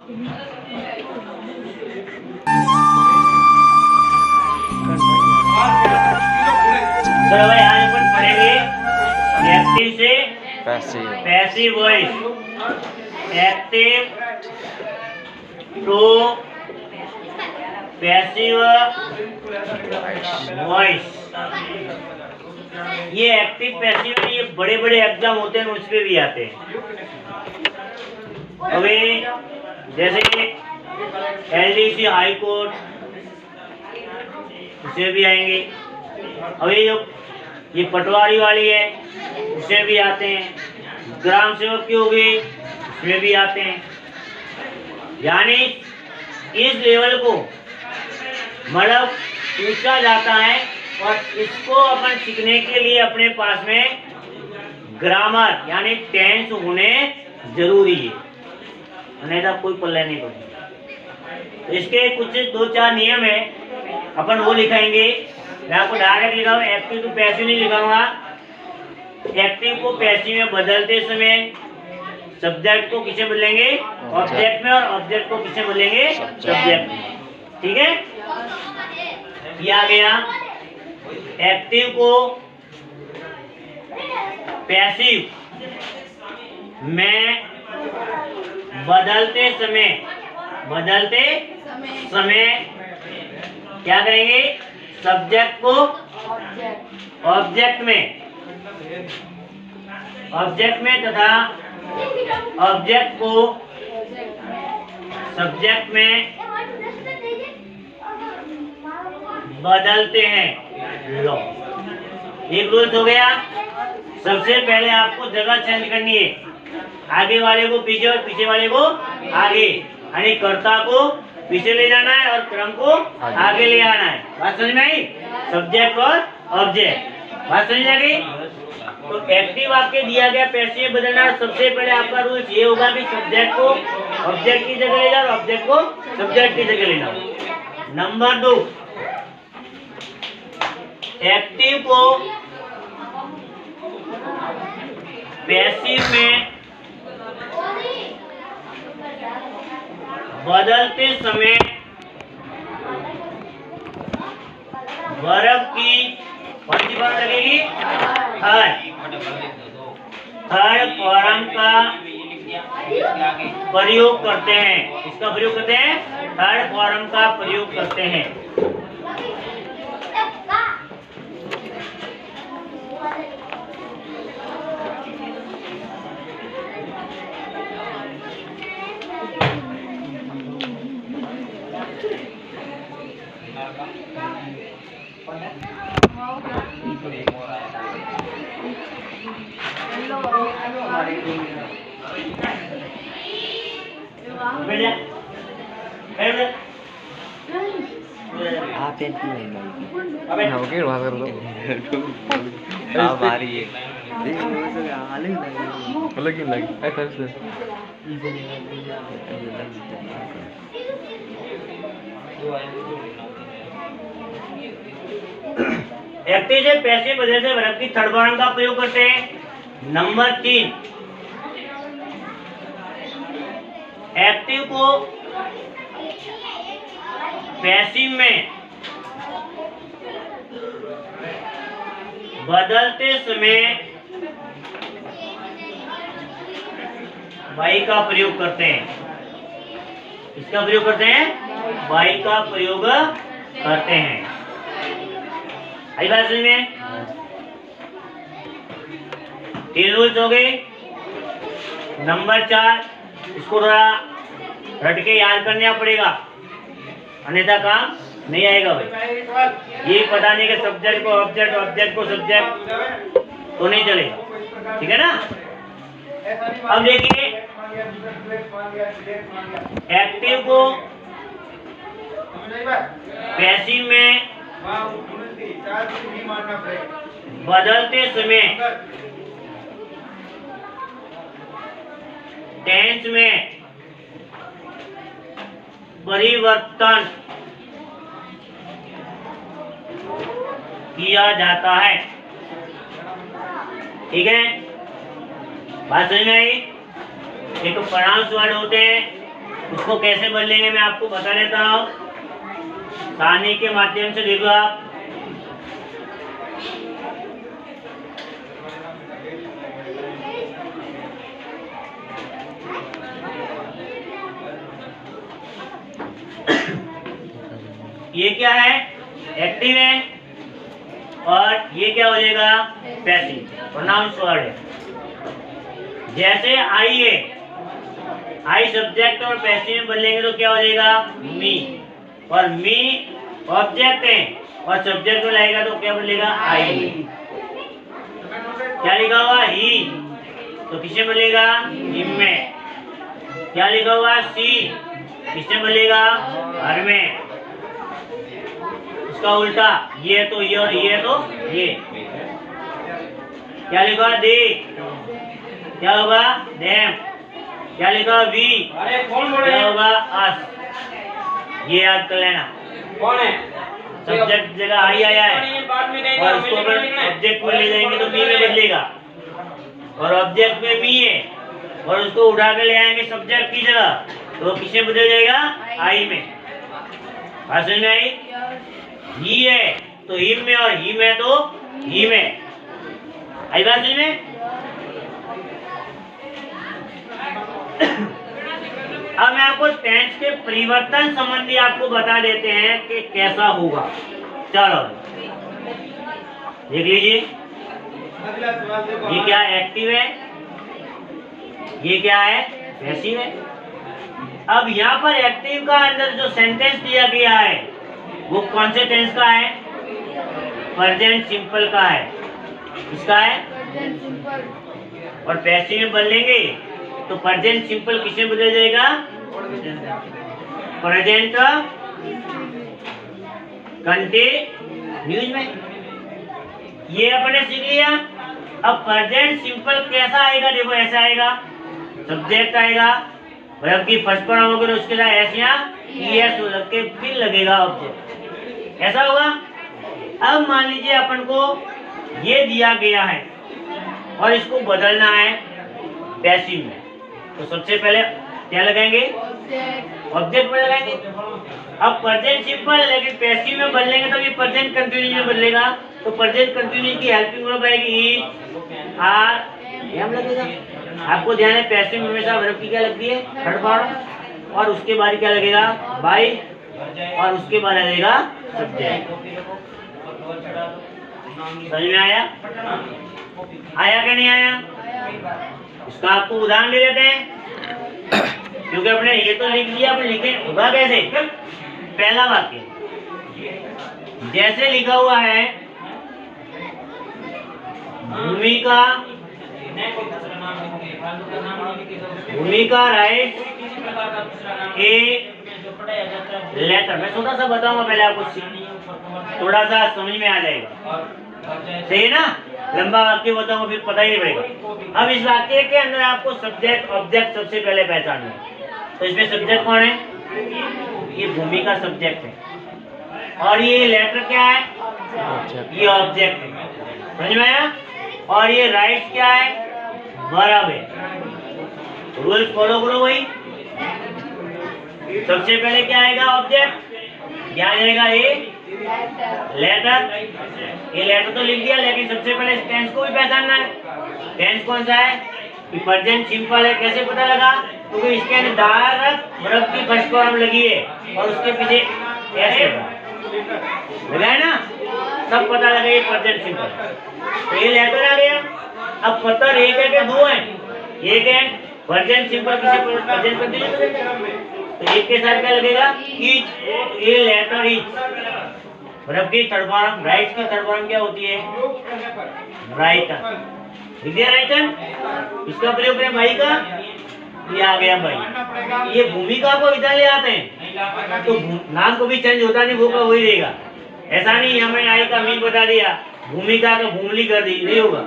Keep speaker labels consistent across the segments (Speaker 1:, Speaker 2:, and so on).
Speaker 1: चलो भाई आज अपन पढ़ेंगे एक्टिव से passive voice, active to passive voice. ये एक्टिव पैसिव ये बड़े बड़े एग्जाम होते हैं उस पे भी आते हैं। अभी जैसे LDC हाई कोर्ट उससे भी आएंगे। अभी जो ये पटवारी वाली है उसमें भी आते हैं। ग्राम सेवक की होगी उसमें भी आते हैं। यानी इस लेवल को मतलब पूछा जाता है और इसको अपन सीखने के लिए अपने पास में ग्रामर यानी टेंस होने जरूरी है, नहीं तो कोई पल्ले नहीं पड़ेगा। तो इसके कुछ 2-4 नियम है, अपन वो लिखाएंगे। मैं आपको डायरेक्ट लिखाऊंगा, एक्टिव टू पैसिव नहीं लिखाऊंगा। एक्टिव को पैसिव में बदलते समय सब्जेक्ट को किसे बदलेंगे? ऑब्जेक्ट में, और ऑब्जेक्ट को किसे बदलेंगे? सब्जेक्ट में। ठीक है, ये आ गया। एक्टिव को पैसिव में बदलते समय क्या करेंगे? सब्जेक्ट को ऑब्जेक्ट में तथा ऑब्जेक्ट को सब्जेक्ट में बदलते हैं। लो, एक रूल हो गया। सबसे पहले आपको जगह चेंज करनी है, आगे वाले को पीछे और पीछे वाले को आगे, यानी कर्ता को पीछे ले जाना है और क्रम को आगे ले आना है। बात समझ में आई? सब्जेक्ट और ऑब्जेक्ट, बात समझ आ गई? तो एक्टिव आपके दिया गया पैसिव बदलना। सबसे पहले आपका रूल ये होगा कि सब्जेक्ट को ऑब्जेक्ट की जगह ले जाओ, ऑब्जेक्ट को सब्जेक्ट की जगह ले जाओ। नंबर 2, एक्टिव को पैसिव में बदलते समय वर्ब की कौन सी फॉर्म लगेगी? थर्ड फॉर्म का प्रयोग करते हैं। इसका प्रयोग करते हैं, थर्ड फॉर्म का प्रयोग करते हैं।
Speaker 2: आप क्या बात कर दो आप आ रही है अलग क्यों लगी ऐसा से
Speaker 1: एक्टिव से पैसिव बदलते वर्ब की थर्ड फॉर्म का प्रयोग करते हैं। नंबर 3, एक्टिव को पैसिव में बदलते समय वाई का प्रयोग करते हैं। इसका प्रयोग करते हैं, वाई का प्रयोग करते हैं। आई बात समझ में? 3 रूल्स हो गए। नंबर 4, इसको थोड़ा रट के याद करना पड़ेगा, अन्यथा काम नहीं आएगा भाई। ये पता नहीं कि सब्जेक्ट को ऑब्जेक्ट, ऑब्जेक्ट को सब्जेक्ट, तो नहीं चलेगा। ठीक है ना? अब देखिए, एक्टिव को पैसिव में बदलते समय टेंस में परिवर्तन किया जाता है। ठीक है, बात समझ में आई? एक तो प्रोनाउंस वर्ड होते हैं, उसको कैसे बदलेंगे मैं आपको बता देता हूँ। सारणी के माध्यम से देखो आप। ये क्या है, एक्टिव है, और ये क्या हो जाएगा, पैसिव, प्रोनाउंस वर्ड है। जैसे आई है, आई सब्जेक्ट और पैसिव में बदलेंगे तो क्या हो जाएगा, मी, और मी ऑब्जेक्ट है और सब्जेक्ट में लगेगा तो क्या बदलेगा, आई। क्या लिखा हुआ, ही, तो किससे बदलेगा, हिम में। क्या लिखा हुआ, सी, किससे बदलेगा, हर में। इसका उल्टा, ये तो ये और ये तो ये। क्या लिखा, दे, क्या होगा, देम। क्या लिखा, वी, क्या होगा, अस। ये याद कर लेना।
Speaker 3: कौन है,
Speaker 1: सब्जेक्ट जगह आई आया है और उसको अगर ऑब्जेक्ट में ले जाएंगे तो मी में बदलेगा, और ऑब्जेक्ट में मी है और उसको उठा कर ले आएंगे सब्जेक्ट की जगह तो किससे बदल जाएगा, आई में। बात समझ में आई, ही है तो हिम में, और ही में तो ही में। आई बात समझ में। अब मैं आपको टेंस के परिवर्तन संबंधी आपको बता देते हैं कि कैसा होगा। चलो देख लीजिए, ये क्या एक्टिव है, ये क्या है, पैसिव है। अब यहाँ पर एक्टिव का अंदर जो सेंटेंस दिया गया है वो कौन से टेंस का है, प्रेजेंट सिंपल का है। किसका है, और पैसिव में बदलेंगे तो प्रेजेंट सिंपल किससे बदल जाएगा, प्रेजेंट कंटिन्यूज में। ये अपने सीख लिया। अब प्रेजेंट सिंपल कैसा आएगा, देखो ऐसा आएगा, सब्जेक्ट आएगा, वर्ब की फर्स्ट फॉर्म होगी तो उसके साथ एस या ईएस लग के फिर लगेगा ऑब्जेक्ट, ऐसा होगा। अब मान लीजिए अपन को ये दिया गया है और इसको बदलना है पैसिव में, तो सबसे पहले क्या लगाएंगे, ऑब्जेक्ट में लगाएंगे। अब प्रेजेंट सिंपल लेकिन पैसिव में बदलेंगे तो ये प्रेजेंट कंटिन्यूज में बदलेगा, तो प्रेजेंट कंटिन्यूज की हेल्पिंग वर्ब आएगी इज, आर, एम लगेगा। आपको ध्यान है पैसिव में हमेशा वर्ब की क्या लगती है, थर्ड फॉर्म, और उसके बाद क्या लगेगा, बाय, और उसके बाद आ जाएगा सब्जेक्ट। समझ में आया, आया क्या नहीं आया। इसका आपको उदाहरण ले लेते हैं, क्योंकि अपने ये तो लिख लिया, अपने लिखे होगा कैसे। पहला वाक्य जैसे लिखा हुआ है, भूमिका राइट ए लेटर। मैं थोड़ा सा बताऊंगा पहले आपको, थोड़ा सा समझ में आ जाएगा, सही है ना। लंबा वाक्य बताऊंगा फिर पता ही नहीं पड़ेगा। अब इस वाक्य के अंदर आपको सब्जेक्ट ऑब्जेक्ट सबसे पहले पहचानना है। तो इसमें सब्जेक्ट कौन है, ये भूमिका सब्जेक्ट है, और ये लेटर क्या है, ये ऑब्जेक्ट है। समझ में आया। और ये राइट क्या है, वर्ब है। रूल फॉलो करो भाई। सबसे पहले क्या आएगा, ऑब्जेक्ट, क्या आएगा, ये लेटर। ये लेटर तो लिख दिया, लेकिन सबसे पहले इस टेंस को भी पहचानना है। टेंस कौन सा है, प्रेजेंट सिंपल है। कैसे पता लगा, क्योंकि इसके अंदर डायरेक्ट वर्ब की फर्स्ट फॉर्म लगी है और उसके पीछे एस लगा है ना, सब पता लगा ये प्रेजेंट सिंपल। तो ये लेटर आ गया। अब पत्थर एक है कि दो है, एक है प्रेजेंट सिंपल, किसे प्रेजेंट कंटिन्यूस, तो एक के साथ क्या लगेगा, ईच, ये लेटर ईच। वर्ब की थर्ड फॉर्म, राइट की थर्ड फॉर्म क्या होती है, राइटन। लिख राइटन, इसका प्रयोग करें भाई का, ये आ गया भाई। ये भूमिका को इधर ले आते हैं तो नाम को भी चेंज होता नहीं, वो का वही रहेगा। ऐसा नहीं हमें आई का मीन बता दिया, भूमिका का भूमली कर दी, नहीं होगा।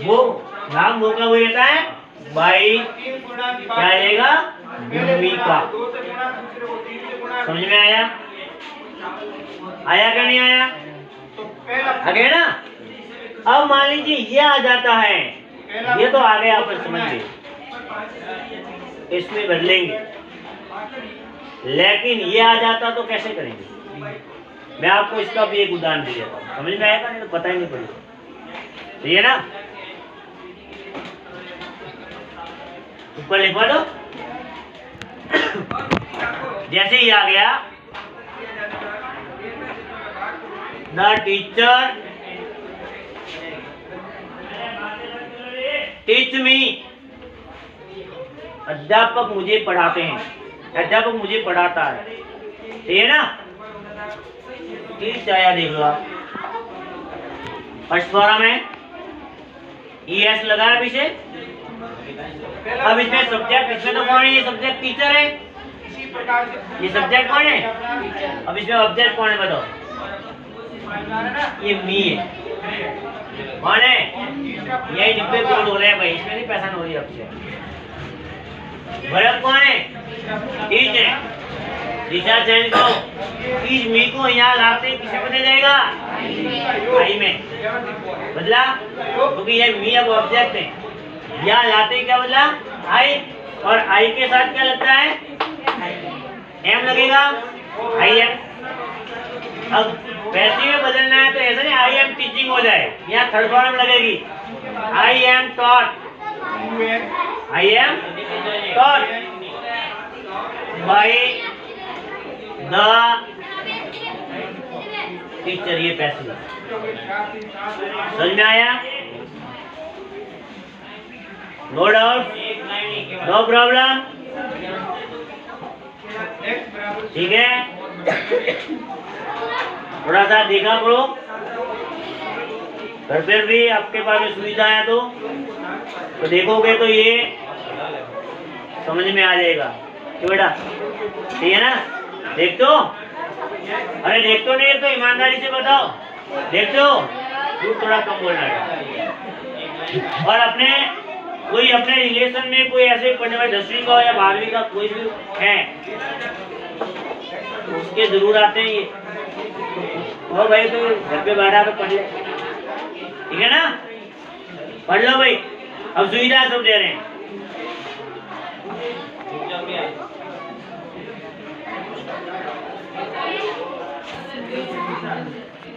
Speaker 1: वो नाम वो का वही रहता है, भाई क्या आएगा, भूमिका। समझ में आया, आया क्या नहीं आया, आ गया ना। अब मान लीजिए ये आ जाता है, ये तो आ गया, आप समझ गए। इसमें बदलेंगे। लेकिन ये आ जाता तो कैसे करेंगे? मैं आपको इसका भी एक उदाहरण दे देता हूँ, समझ में आएगा, नहीं तो पता ही नहीं पड़ेगा। सही है ना? ऊपर लिखवा दो। जैसे ही आ गया, द टीचर टीच मी, अध्यापक मुझे पढ़ाते हैं, अध्यापक मुझे पढ़ाता है। सही है ना? टीच आया, देख लो आप फर्स्ट फॉर्म में ES लगाया पीछे। अब इसमें सब्जेक्ट, इसमें तो कौन है? ये सब्जेक्ट टीचर है, ये सब्जेक्ट कौन है? अब इसमें ऑब्जेक्ट कौन है बताओ? ये मी है। कौन है? यही डिब्बे गोल हो रहे हैं भाई, इसमें नहीं पहचान हो रही आपसे। वर्ब कौन है? टीच है। दिशा चेंज करो, टीच मी को यहाँ लाते किसे बदल जाएगा? आई में बदला, क्योंकि ये मी अब ऑब्जेक्ट है। यहाँ लाते क्या बदला? आई, और आई के साथ क्या लगता है? एम लगेगा, आई एम। अब पैसिव में बदलना है तो ऐसा नहीं आई एम टीचिंग हो जाए, यहाँ थर्ड फॉर्म लगेगी, I am taught, I am taught by the teacher. ये पैसिव समझ में आया? नो डाउट, नो प्रॉब्लम, ठीक है? थोड़ा सा देखा करो, फिर भी आपके पास में सुविधा है तो देखोगे तो ये समझ में आ जाएगा। क्यों बेटा? ठीक है ना? देखते हो? अरे देखते हो नहीं तो ईमानदारी से बताओ, देखते हो? तू थोड़ा कम बोलना है। और अपने कोई अपने रिलेशन में कोई ऐसे पढ़ने वाले 10वीं का या 12वीं का कोई भी है, उसके जरूर आते हैं ये। वो भाई तो घर पे बैठा तो पढ़ ले, ठीक है ना? पढ़ लो भाई, अब सुविधा सब दे रहे हैं।